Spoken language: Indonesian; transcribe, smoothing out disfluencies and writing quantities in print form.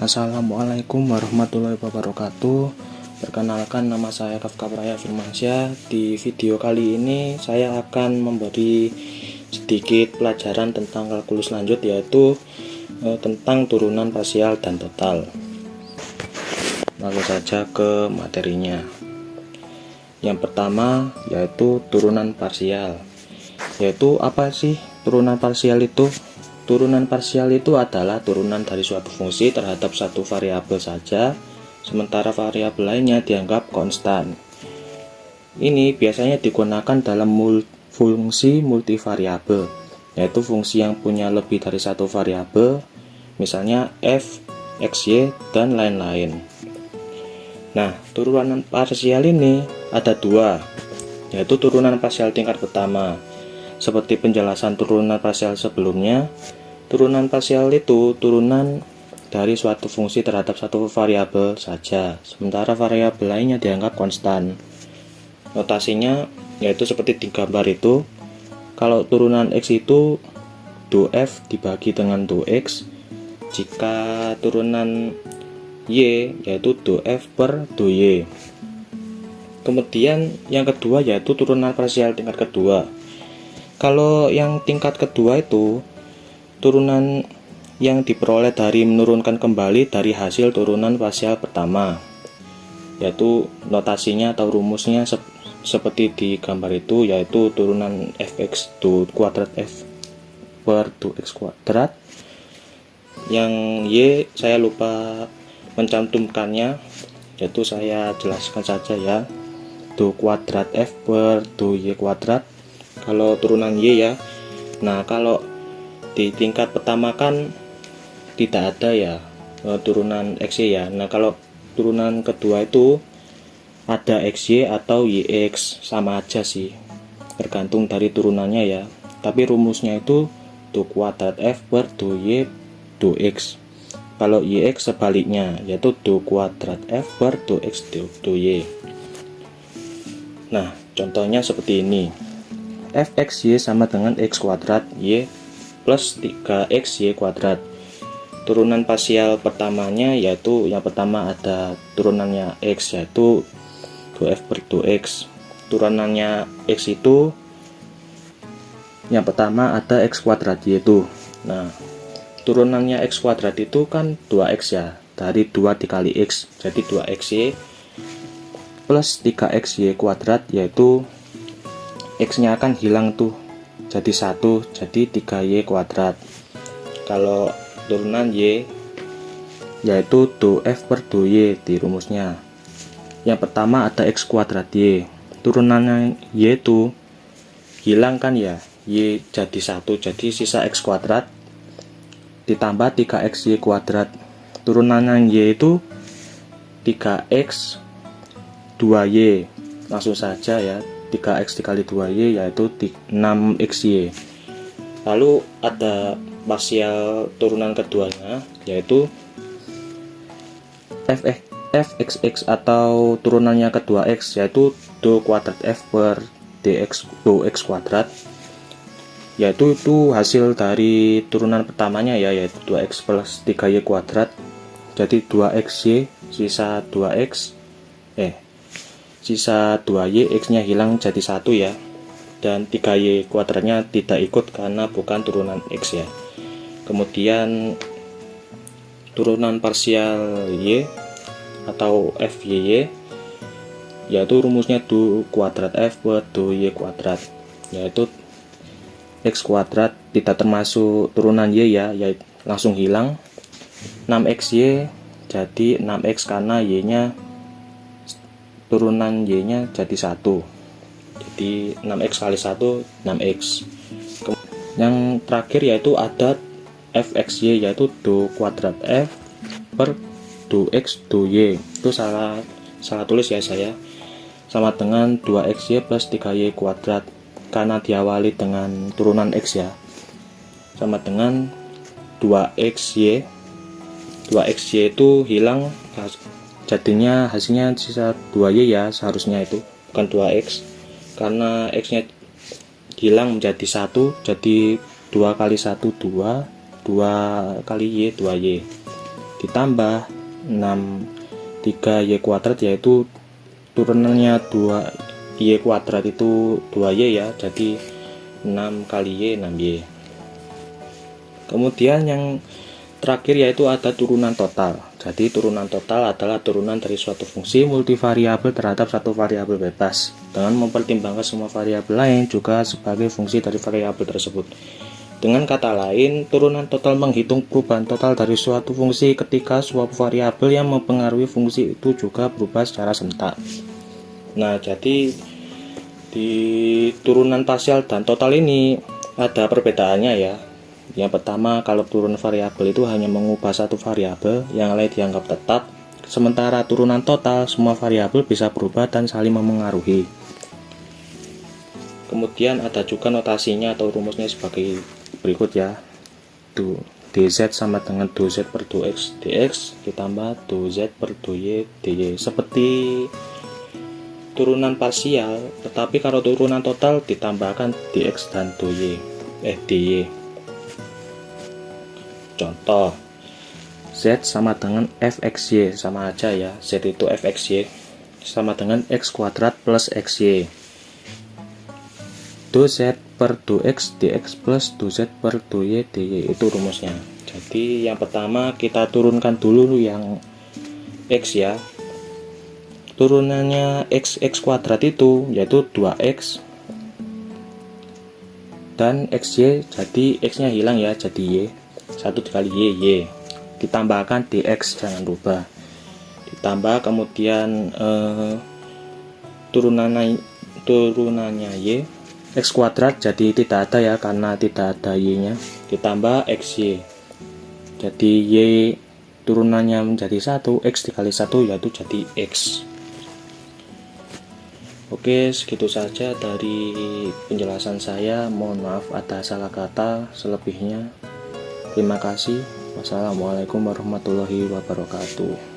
Assalamualaikum warahmatullahi wabarakatuh. Perkenalkan, nama saya Kafka Praya Firmansyah. Di video kali ini saya akan memberi sedikit pelajaran tentang kalkulus lanjut, yaitu tentang turunan parsial dan total. Lalu saja ke materinya. Yang pertama yaitu turunan parsial. Yaitu apa sih turunan parsial itu? Turunan parsial itu adalah turunan dari suatu fungsi terhadap satu variabel saja, sementara variabel lainnya dianggap konstan. Ini biasanya digunakan dalam fungsi multivariabel, yaitu fungsi yang punya lebih dari satu variabel, misalnya f, x, y, dan lain-lain. Nah, turunan parsial ini ada dua, yaitu turunan parsial tingkat pertama. Seperti penjelasan turunan parsial sebelumnya, turunan parsial itu turunan dari suatu fungsi terhadap satu variabel saja, sementara variabel lainnya dianggap konstan. Notasinya yaitu seperti di gambar itu. Kalau turunan x itu dou(f) dibagi dengan dou(x), jika turunan y yaitu dou(f) per dou(y). Kemudian yang kedua yaitu turunan parsial tingkat kedua. Kalau yang tingkat kedua itu turunan yang diperoleh dari menurunkan kembali dari hasil turunan parsial pertama, yaitu notasinya atau rumusnya seperti di gambar itu, yaitu turunan fx dou kuadrat f per dou x kuadrat. Yang y saya lupa mencantumkannya, yaitu saya jelaskan saja ya, dou kuadrat f per dou y kuadrat kalau turunan y ya. Nah, kalau di tingkat pertama kan tidak ada ya turunan xy ya. Nah, kalau turunan kedua itu ada xy atau yx, sama aja sih, tergantung dari turunannya ya. Tapi rumusnya itu dou kuadrat f per dou y dou x. Kalau yx sebaliknya, yaitu dou kuadrat f per dou x dou y. Nah, contohnya seperti ini. fxy sama dengan x kuadrat y plus 3xy kuadrat. Turunan parsial pertamanya yaitu yang pertama ada turunannya x, yaitu dou(f) per dou x. Turunannya x itu yang pertama ada x kuadrat y itu. Nah, turunannya x kuadrat itu kan 2x ya, dari 2 dikali x jadi 2xy plus 3xy kuadrat, yaitu x nya akan hilang tuh jadi 1, jadi 3y kuadrat. Kalau turunan y yaitu dou(f) per dou y di rumusnya. Yang pertama ada x kuadrat y, turunannya y itu hilang kan ya, y jadi 1, jadi sisa x kuadrat ditambah 3xy kuadrat. Turunannya y itu 3x 2y, langsung saja ya, 3x dikali 2y yaitu 6xy. Lalu ada parsial turunan keduanya yaitu fxx atau turunannya kedua x, yaitu dou kuadrat f per dou x kuadrat, yaitu itu hasil dari turunan pertamanya ya, yaitu 2x plus 3y kuadrat, jadi 2xy sisa 2x sisa 2y, x nya hilang jadi 1 ya, dan 3y kuadratnya tidak ikut karena bukan turunan x ya. Kemudian turunan parsial y atau fyy yaitu rumusnya dou kuadrat f per dou y kuadrat, yaitu x kuadrat tidak termasuk turunan y ya, yaitu langsung hilang. 6xy jadi 6x karena y nya turunan y nya jadi 1, jadi 6x kali 1 6x. Yang terakhir yaitu ada fxy, yaitu dou kuadrat f per dou x dou y. Itu salah tulis ya saya, sama dengan 2xy plus 3y kuadrat karena diawali dengan turunan x ya, sama dengan 2xy. 2xy itu hilang, jadinya hasilnya sisa 2y ya, seharusnya itu bukan 2x karena x nya hilang menjadi 1, jadi 2 kali 1 2 kali y 2y, ditambah 3y kuadrat, yaitu turunannya 2y kuadrat itu 2y ya, jadi 6 kali y 6y. Kemudian yang terakhir yaitu ada turunan total. Jadi turunan total adalah turunan dari suatu fungsi multivariabel terhadap satu variabel bebas dengan mempertimbangkan semua variabel lain juga sebagai fungsi dari variabel tersebut. Dengan kata lain, turunan total menghitung perubahan total dari suatu fungsi ketika suatu variabel yang mempengaruhi fungsi itu juga berubah secara serentak. Nah, jadi di turunan parsial dan total ini ada perbedaannya ya. Yang pertama, kalau turun variabel itu hanya mengubah satu variabel, yang lain dianggap tetap. Sementara turunan total, semua variabel bisa berubah dan saling memengaruhi. Kemudian ada juga notasinya atau rumusnya sebagai berikut ya. dz sama dengan 2z per 2x dx ditambah 2z per 2y dy, seperti turunan parsial, tetapi kalau turunan total ditambahkan dx dan dy. Contoh, z sama dengan fxy, sama aja ya, z itu fxy sama dengan x kuadrat plus xy. 2z per 2x dx plus 2z per 2y dy, itu rumusnya. Jadi yang pertama kita turunkan dulu yang x ya. Turunannya x kuadrat itu yaitu 2x dan xy, jadi x nya hilang ya, jadi y, 1 dikali y, ditambahkan dx, jangan lupa, ditambah kemudian turunannya y, x kuadrat jadi tidak ada ya karena tidak ada y nya, ditambah xy, jadi y turunannya menjadi 1, x dikali 1 yaitu jadi x. Oke, segitu saja dari penjelasan saya. Mohon maaf ada salah kata, selebihnya terima kasih. Wassalamualaikum warahmatullahi wabarakatuh.